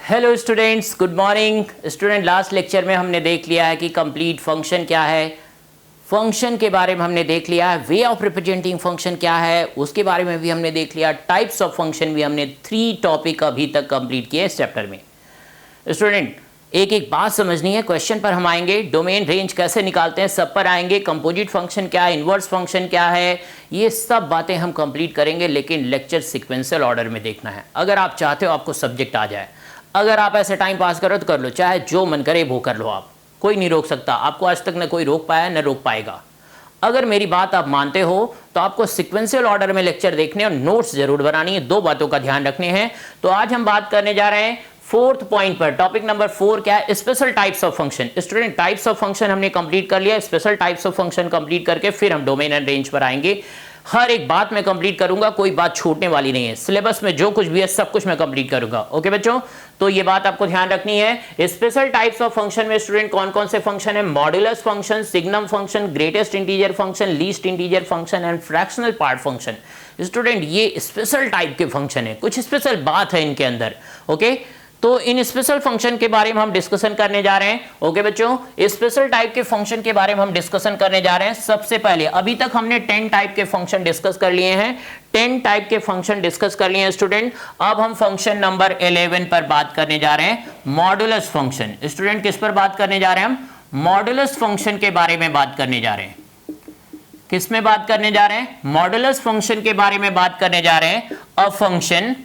Hello students, good morning. Student, last lecture में हमने देख लिया है कि कंप्लीट फंक्शन क्या है, फंक्शन के बारे में हमने देख लिया है, वे ऑफ रिप्रेजेंटिंग फंक्शन क्या है उसके बारे में भी हमने देख लिया, टाइप्स ऑफ फंक्शन भी हमने 3 टॉपिक अभी तक कंप्लीट किए इस चैप्टर में। स्टूडेंट, एक एक बात समझनी है, क्वेश्चन पर हम आएंगे, डोमेन रेंज कैसे निकालते हैं सब पर आएंगे, कंपोजिट फंक्शन क्या है, इन्वर्स फंक्शन क्या है, ये सब बातें हम कंप्लीट करेंगे, लेकिन लेक्चर सिक्वेंशियल ऑर्डर में देखना है। अगर आप चाहते हो आपको सब्जेक्ट आ जाए, अगर आप ऐसे टाइम पास करो तो कर लो, चाहे जो मन करे वो कर लो, आप कोई नहीं रोक सकता आपको, आज तक न कोई रोक पाया न रोक पाएगा। अगर मेरी बात आप मानते हो तो आपको सिक्वेंशियल ऑर्डर में लेक्चर देखने और नोट्स जरूर बनानी है, 2 बातों का ध्यान रखने हैं। तो आज हम बात करने जा रहे हैं 4th पॉइंट पर। टॉपिक नंबर 4 क्या है? Special types of function. Student, types of function हमने कंप्लीट कर लिया, special types of function complete करके फिर हम डोमेन एंड रेंज पर आएंगे। हर एक बात मैं कंप्लीट करूंगा, कोई बात छूटने वाली नहीं है, सिलेबस में जो कुछ भी है सब कुछ मैं कंप्लीट करूंगा। ओके बच्चों, तो ये बात आपको ध्यान रखनी है। स्पेशल टाइप्स ऑफ फंक्शन में स्टूडेंट कौन कौन से फंक्शन है? Modulus function, signum function, greatest integer function, least integer function and fractional part function. Student, ये स्पेशल टाइप के फंक्शन है, कुछ स्पेशल बात है इनके अंदर। ओके, तो इन स्पेशल फंक्शन के बारे में हम डिस्कशन करने जा रहे हैं। ओके बच्चों, स्पेशल टाइप के फंक्शन के बारे में हम डिस्कशन करने जा रहे हैं। सबसे पहले, अभी तक हमने 10 टाइप के फंक्शन डिस्कस कर लिए हैं, 10 टाइप के फंक्शन डिस्कस कर लिए हैं स्टूडेंट। अब हम फंक्शन नंबर 11 पर बात करने जा रहे हैं, मॉड्यूलस फंक्शन। स्टूडेंट, किस पर बात करने जा रहे हैं हम? मॉड्यूलस फंक्शन के बारे में बात करने जा रहे हैं। किस में बात करने जा रहे हैं? मॉड्यूलस फंक्शन के बारे में बात करने जा रहे हैं। अ function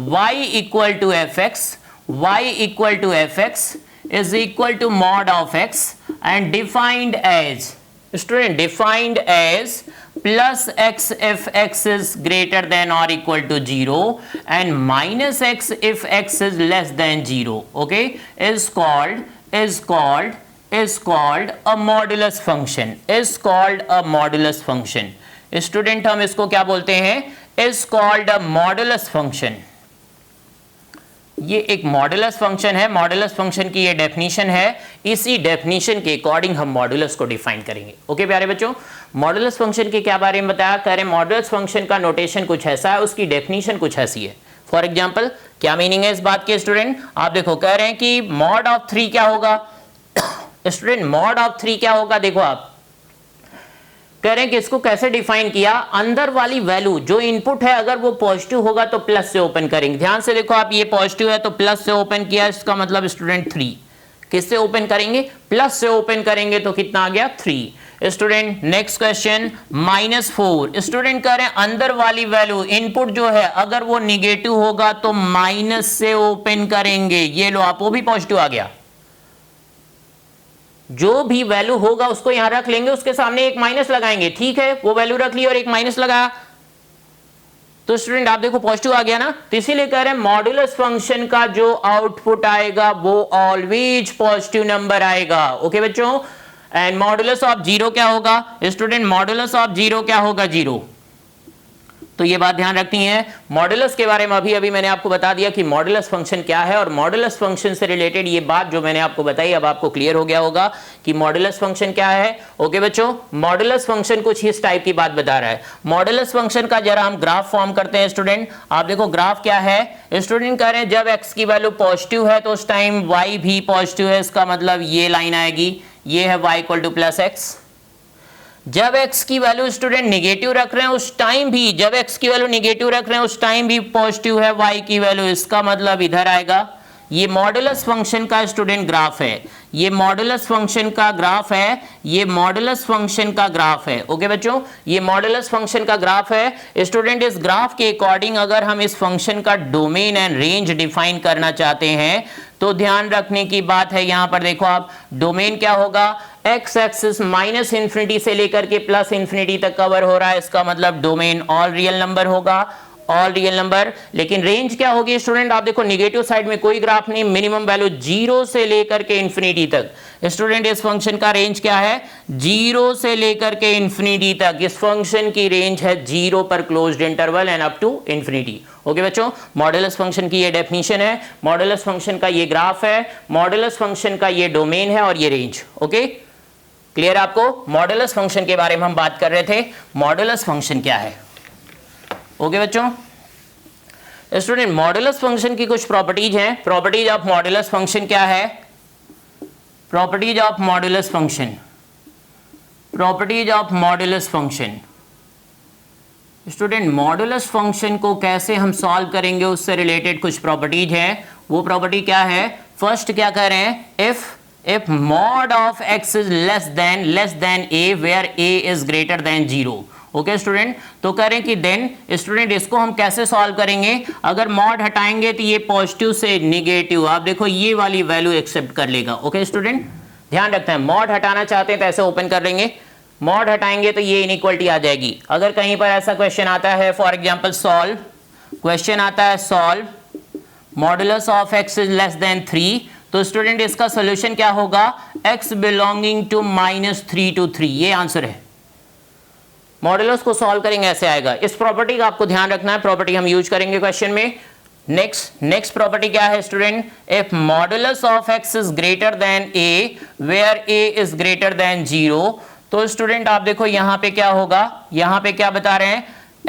y equal to fx is equal to mod of x and defined as plus x if x is greater than or equal to 0 and minus x if x is less than 0, okay, is called a modulus function, student हम इसको क्या बोलते हैं? is called a modulus function। ये एक modulus function है, modulus function की ये डेफिनेशन है, इसी डेफिनेशन के अकॉर्डिंग हम मॉडुलस को डिफाइन करेंगे। ओके प्यारे बच्चों, मॉडुलस फंक्शन के क्या बारे में बताया? कह रहे हैं मॉडुलस फंक्शन का नोटेशन कुछ ऐसा है, उसकी डेफिनेशन कुछ ऐसी है। फॉर एग्जांपल, क्या मीनिंग है इस बात के स्टूडेंट? आप देखो, कह रहे हैं कि मॉड ऑफ 3 क्या होगा? स्टूडेंट, मॉड ऑफ 3 क्या होगा? देखो, आप कह रहे हैं कि इसको कैसे डिफाइन किया? अंदर वाली वैल्यू जो इनपुट है अगर वो पॉजिटिव होगा तो प्लस से ओपन करेंगे। ध्यान से देखो, आप ये पॉजिटिव है तो प्लस से ओपन किया, इसका मतलब स्टूडेंट 3। किससे ओपन करेंगे? प्लस से ओपन करेंगे, तो कितना आ गया? 3। Student, next question, -4। स्टूडेंट कह रहे हैं अंदर वाली वैल्यू इनपुट जो है अगर वो निगेटिव होगा तो माइनस से ओपन करेंगे। ये लो, आप वो भी पॉजिटिव आ गया, जो भी वैल्यू होगा उसको यहां रख लेंगे, उसके सामने एक माइनस लगाएंगे। ठीक है, वो वैल्यू रख ली और एक माइनस लगाया, तो स्टूडेंट आप देखो पॉजिटिव आ गया ना। तो इसीलिए कह रहे हैं मॉडुलस फंक्शन का जो आउटपुट आएगा वो ऑलवेज पॉजिटिव नंबर आएगा। ओके बच्चों, एंड मॉडुलस ऑफ 0 क्या होगा? स्टूडेंट, मॉडुलस ऑफ 0 क्या होगा? 0। तो ये बात ध्यान रखनी है। मॉडुलस के बारे में अभी मैंने आपको बता दिया कि मॉडुलस फंक्शन क्या है, और मॉडुलस फंक्शन से रिलेटेड ये बात जो मैंने आपको बताई अब आपको क्लियर हो गया होगा कि मॉडुलस फंक्शन क्या है। ओके बच्चों, मॉडुलस फंक्शन कुछ इस टाइप की बात बता रहा है। मॉडुलस फंक्शन का जरा हम ग्राफ फॉर्म करते हैं स्टूडेंट। आप देखो ग्राफ क्या है। स्टूडेंट कह रहे हैं जब x की वैल्यू पॉजिटिव है तो उस टाइम y भी पॉजिटिव है, इसका मतलब ये लाइन आएगी, ये है y = +x। जब x की वैल्यू स्टूडेंट निगेटिव रख रहे हैं उस टाइम भी, जब x की वैल्यू निगेटिव रख रहे हैं उस टाइम भी पॉजिटिव है y की वैल्यू, इसका मतलब इधर आएगा। ये मॉडुलस फंक्शन का स्टूडेंट ग्राफ है, ये मॉडुलस फंक्शन का ग्राफ है, ये मॉडुलस फंक्शन का ग्राफ है। ओके बच्चों, ये मॉडुलस फंक्शन का ग्राफ है। स्टूडेंट, इस ग्राफ के अकॉर्डिंग अगर हम इस फंक्शन का डोमेन एंड रेंज डिफाइन करना चाहते हैं तो ध्यान रखने की बात है, यहां पर देखो आप, डोमेन क्या होगा? x एक्सिस -∞ से लेकर के +∞ तक कवर हो रहा है, इसका मतलब डोमेन ऑल रियल नंबर होगा, ऑल रियल नंबर। लेकिन रेंज क्या होगी स्टूडेंट? आप देखो निगेटिव साइड में कोई ग्राफ नहीं, मिनिमम वैल्यू 0 से लेकर के इंफिनिटी तक। स्टूडेंट, इस फंक्शन का रेंज क्या है? 0 से लेकर के इंफिनिटी तक। इस फंक्शन की रेंज है 0 पर closed interval and up to infinity. Okay बच्चों, मॉडुलस फंक्शन की ये डेफिनेशन है, मॉडुलस फंक्शन का ये ग्राफ है, मॉडुलस फंक्शन का ये डोमेन है और ये रेंज। ओके, क्लियर आपको? मॉडुलस फंक्शन के बारे में हम बात कर रहे थे, मॉडुलस फंक्शन क्या है। ओके बच्चों, स्टूडेंट मॉडुलस फंक्शन की कुछ प्रॉपर्टीज हैं। प्रॉपर्टीज ऑफ मॉडुलस फंक्शन क्या है? Properties of modulus function, properties of modulus function. Student modulus function को कैसे हम सॉल्व करेंगे, उससे रिलेटेड कुछ प्रॉपर्टीज हैं। वो प्रॉपर्टी क्या है? फर्स्ट क्या कह रहे हैं? If mod of x is less than a where a is greater than 0। Okay student, तो कह रहे हैं कि देन स्टूडेंट इसको हम कैसे सॉल्व करेंगे? अगर मॉड हटाएंगे तो ये पॉजिटिव से निगेटिव, आप देखो ये वाली वैल्यू एक्सेप्ट कर लेगा। ओके स्टूडेंट, ध्यान रखते हैं, मॉड हटाना चाहते हैं तो ऐसे ओपन कर लेंगे, मॉड हटाएंगे तो ये इनइक्वालिटी आ जाएगी। अगर कहीं पर ऐसा क्वेश्चन आता है, फॉर एग्जांपल सॉल्व, क्वेश्चन आता है solve modulus of x is less then 3, तो स्टूडेंट इसका सोल्यूशन क्या होगा? x बिलोंगिंग टू -3 to 3, ये आंसर है। मॉडुलस को सॉल्व करेंगे ऐसे आएगा। इस प्रॉपर्टी का आपको ध्यान रखना है, प्रॉपर्टी हम यूज करेंगे क्वेश्चन में। नेक्स्ट प्रॉपर्टी क्या है student? If modulus of x is greater than a where a is greater than 0, तो स्टूडेंट आप देखो यहां पे क्या होगा, यहां पे क्या बता रहे हैं?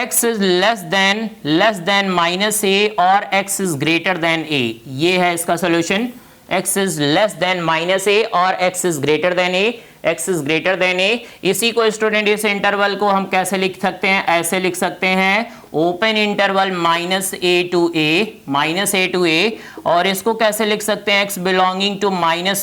x is less than -a और x is greater than a, ये है इसका solution. x is less than -a और x is greater than a, x is greater than a। इसी को स्टूडेंट इस इंटरवल को हम कैसे लिख सकते हैं? ऐसे लिख सकते हैं, open interval -a to a, और इसको कैसे लिख सकते हैं? x belonging to -∞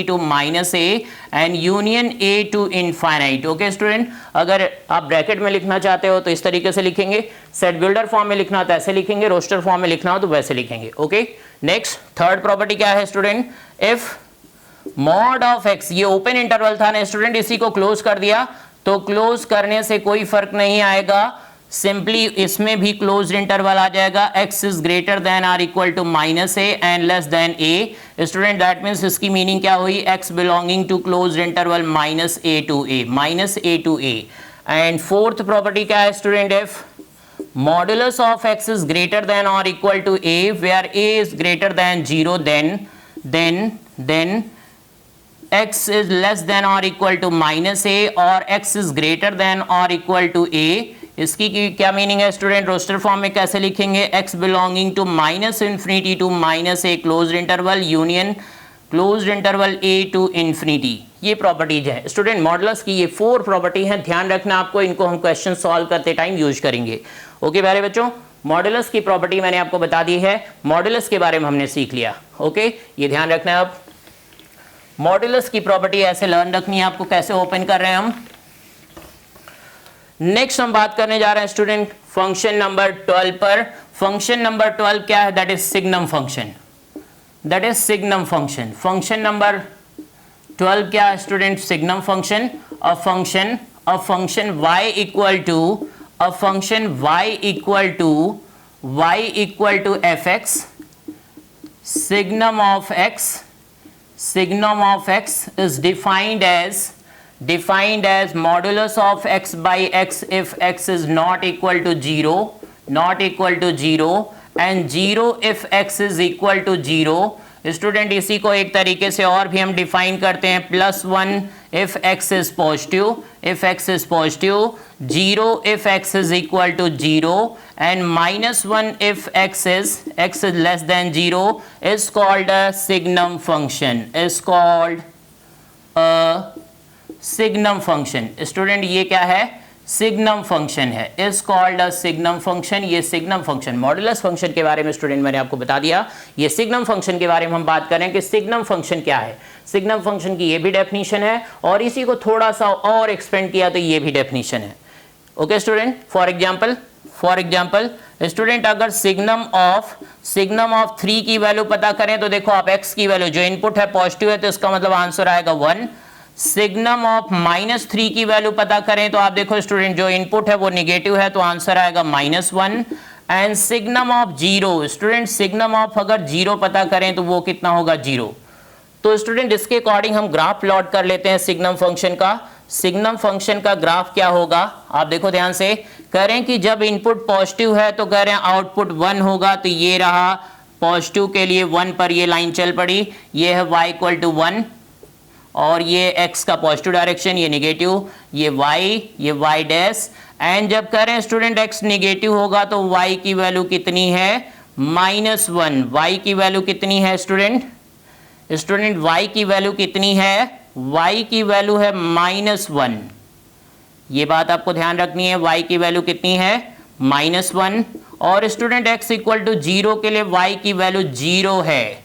to -a and union a to infinite. Okay student, अगर आप ब्रैकेट में लिखना चाहते हो तो इस तरीके से लिखेंगे, सेट बिल्डर फॉर्म में लिखना तो ऐसे लिखेंगे, रोस्टर फॉर्म में लिखना हो तो वैसे लिखेंगे। ओके, नेक्स्ट थर्ड प्रॉपर्टी क्या है student? If mod of x, ये ओपन इंटरवल था ना स्टूडेंट, इसी को क्लोज कर दिया, तो क्लोज करने से कोई फर्क नहीं आएगा, सिंपली इसमें भी क्लोज्ड इंटरवल आ जाएगा। x is greater than or equal to -a and less than a। Student that means इसकी मीनिंग क्या हुई? x belonging to closed interval -a to a। And fourth property क्या है student? If modulus of x is greater than or equal to a where a is greater than 0, then x is less than or equal to -a और x is greater than or equal to a। इसकी क्या meaning है student? Roster form में कैसे लिखेंगे? x belonging to -∞ to -a closed interval union closed interval a to infinity, ये properties है student. Modulus की ये 4 प्रॉपर्टी हैं, ध्यान रखना आपको, इनको हम क्वेश्चन सॉल्व करते टाइम यूज करेंगे। ओके प्यारे बच्चों, मॉडुलस की प्रॉपर्टी मैंने आपको बता दी है, मॉडुलस के बारे में हमने सीख लिया। ओके, ये ध्यान रखना है। अब मॉडुलस की प्रॉपर्टी ऐसे लर्न रखनी है आपको, कैसे ओपन कर रहे हैं हम। नेक्स्ट हम बात करने जा रहे हैं स्टूडेंट फंक्शन नंबर 12 पर। फंक्शन नंबर 12 क्या है? That is signum function, that is signum function. Function number 12 क्या है student? Signum function. A function y equal to y equal to fx, signum of x is defined as modulus of x by x if x is not equal to 0 and 0 if x is equal to 0। Student इसी को एक तरीके से और भी हम define करते हैं, +1 if x is positive, 0 if x is equal to 0 and -1 if x is less than 0 is called a signum function, is called a signum function। Student ये क्या है? सिग्नम फंक्शन है, is called a signum function. ये signum function, modulus function के बारे में student मैंने आपको बता दिया। ये सिग्नम फंक्शन के बारे में हम बात करें कि सिग्नम फंक्शन क्या है। सिग्नम फंक्शन की ये भी डेफिनेशन है और इसी को थोड़ा सा और एक्सपेंड किया तो ये भी डेफिनेशन है। Okay student, for example student अगर सिग्नम ऑफ 3 की वैल्यू पता करें तो देखो आप x की वैल्यू जो इनपुट है पॉजिटिव है तो इसका मतलब आंसर आएगा 1। सिग्नम ऑफ -3 की वैल्यू पता करें तो आप देखो स्टूडेंट जो इनपुट है वो निगेटिव है तो आंसर आएगा -1। And signum of 0, student signum of अगर 0 पता करें तो वो कितना होगा? 0। तो स्टूडेंट इसके अकॉर्डिंग हम ग्राफ प्लॉट कर लेते हैं सिग्नम फंक्शन का। सिग्नम फंक्शन का ग्राफ क्या होगा? आप देखो ध्यान से, कह रहे हैं कि जब इनपुट पॉजिटिव है तो कह रहे हैं आउटपुट 1 होगा, तो ये रहा पॉजिटिव के लिए 1 पर ये लाइन चल पड़ी, ये है y इक्वल टू 1 और ये x का पॉजिटिव डायरेक्शन, ये नेगेटिव, ये y डैश एंड जब कह रहे हैं स्टूडेंट x निगेटिव होगा तो y की वैल्यू कितनी है -1। y की वैल्यू कितनी है स्टूडेंट y की वैल्यू कितनी है, y की वैल्यू है -1। ये बात आपको ध्यान रखनी है, y की वैल्यू कितनी है -1। और स्टूडेंट x इक्वल टू 0 के लिए y की वैल्यू 0 है,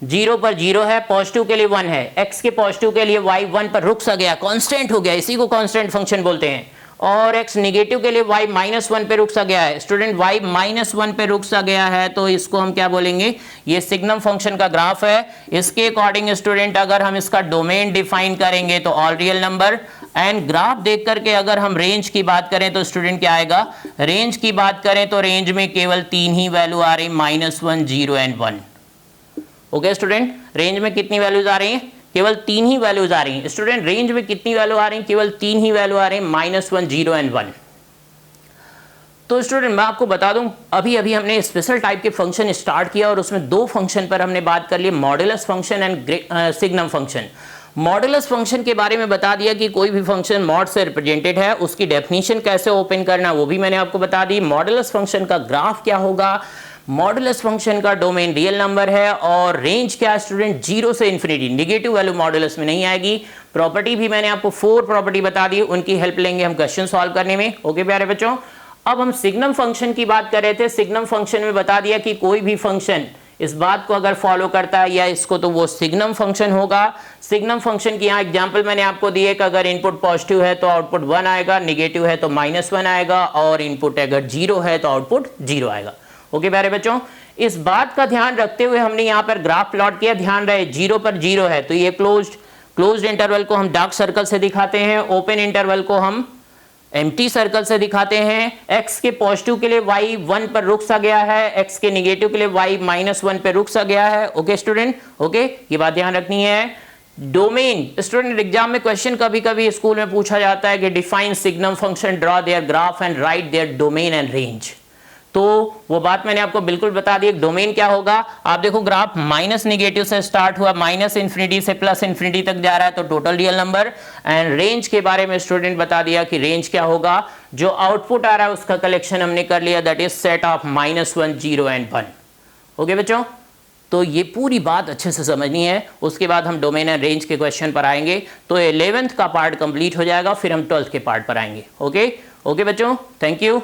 0 पर 0 है, पॉजिटिव के लिए 1 है। x के पॉजिटिव के लिए y 1 पर रुक सा गया, कांस्टेंट हो गया, इसी को कांस्टेंट फंक्शन बोलते हैं। और x निगेटिव के लिए y -1 पे रुक सा गया है। स्टूडेंट y -1 पे रुक सा गया है तो इसको हम क्या बोलेंगे, ये सिग्नम फंक्शन का ग्राफ है। इसके अकॉर्डिंग स्टूडेंट अगर हम इसका डोमेन डिफाइन करेंगे तो all real number, and graph देख करके अगर हम रेंज की बात करें तो स्टूडेंट क्या आएगा, रेंज की बात करें तो रेंज में केवल 3 ही वैल्यू आ रही, -1, 0 एंड 1। ओके स्टूडेंट, रेंज में कितनी वैल्यूज आ रही हैं, केवल 3 ही वैल्यूज आ रही हैं। स्टूडेंट रेंज में कितनी वैल्यू आ रही हैं, केवल 3 ही वैल्यू आ रही हैं, -1, 0 एंड 1। तो स्टूडेंट मैं आपको बता दूं, अभी हमने स्पेशल टाइप के फंक्शन स्टार्ट किया और उसमें 2 फंक्शन पर हमने बात कर ली, modulus function and signum function. Modulus function के बारे में बता दिया कि कोई भी फंक्शन मॉड से रिप्रेजेंटेड है, उसकी डेफिनेशन कैसे ओपन करना वो भी मैंने आपको बता दी। मॉडुलस फंक्शन का ग्राफ क्या होगा, मॉडुलस फंक्शन का डोमेन रियल नंबर है, और रेंज क्या है स्टूडेंट 0 से इन्फिनिटी, नेगेटिव वैल्यू मॉडुलस में नहीं आएगी। प्रॉपर्टी भी मैंने आपको 4 प्रॉपर्टी बता दी, उनकी हेल्प लेंगे हम क्वेश्चन सॉल्व करने में। ओके प्यारे बच्चों, अब हम सिग्नम फंक्शन की बात कर रहे थे। सिग्नम फंक्शन में बता दिया कि कोई भी फंक्शन इस बात को अगर फॉलो करता है या इसको तो वो सिग्नम फंक्शन होगा। सिग्नम फंक्शन की यहाँ एग्जांपल मैंने आपको दिए कि अगर इनपुट पॉजिटिव है तो आउटपुट 1 आएगा, नेगेटिव है तो -1 आएगा, और इनपुट अगर 0 है तो आउटपुट 0 आएगा। ओके प्यारे बच्चों, इस बात का ध्यान रखते हुए हमने यहाँ पर ग्राफ प्लॉट किया। ध्यान रहे 0 पर 0 है तो ये क्लोज्ड इंटरवल को हम डार्क सर्कल से दिखाते हैं, ओपन इंटरवल को हम एम्प्टी सर्कल से दिखाते हैं। x के पॉजिटिव के लिए y 1 पर रुक सा गया है, x के नेगेटिव के लिए y -1 पर रुक सा गया है। ओके स्टूडेंट, ओके ये बात ध्यान रखनी है। डोमेन, स्टूडेंट एग्जाम में क्वेश्चन कभी कभी स्कूल में पूछा जाता है कि define signum function, draw their graph and write their domain and range. तो वो बात मैंने आपको बिल्कुल बता दी। डोमेन क्या होगा, आप देखो ग्राफ माइनस नेगेटिव से स्टार्ट हुआ, -∞ से +∞ तक जा रहा है तो total real number. And range के बारे में स्टूडेंट बता दिया कि रेंज क्या होगा, जो आउटपुट आ रहा है उसका कलेक्शन हमने कर लिया, that is set of -1, 0 and 1। Okay बच्चों, तो ये पूरी बात अच्छे से समझनी है। उसके बाद हम डोमेन एंड रेंज के क्वेश्चन पर आएंगे, तो 11th का पार्ट कंप्लीट हो जाएगा, फिर हम 12th के पार्ट पर आएंगे। ओके बच्चों, थैंक यू।